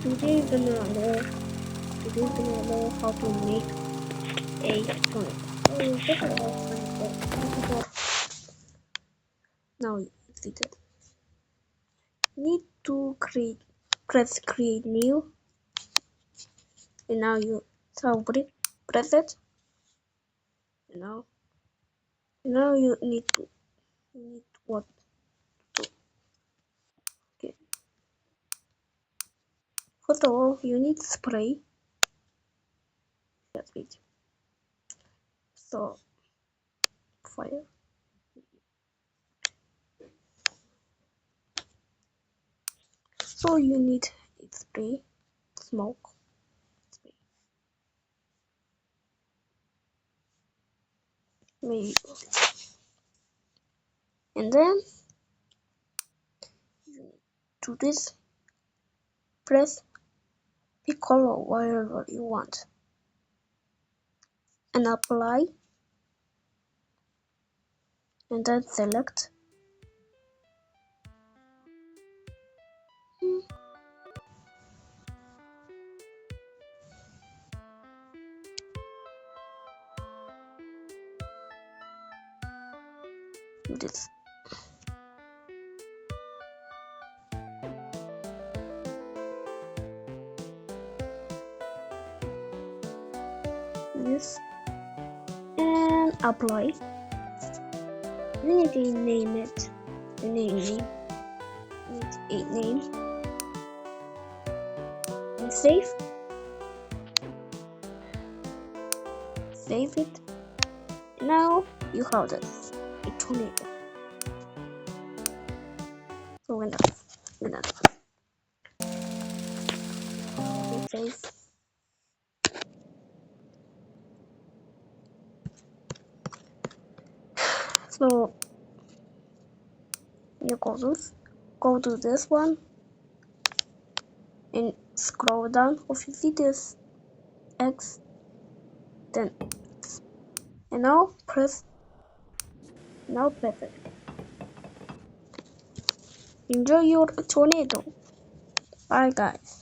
Today we're gonna know how to make a tornado. So first of all, now you exit it. Need to press create new, and now you press it. And now you need what to okay. First of all, you need spray. That's it. So fire. So you need spray, smoke, spray. Maybe. And then you do this. Press pick color wherever you want, and apply. And then select. This. This. And apply. You need to name it. Need a name. And save. Save it. Now you have this. A tornado. So we're gonna save. So you go to this one and scroll down. If you see this X, then and now press it. Enjoy your tornado. Bye guys.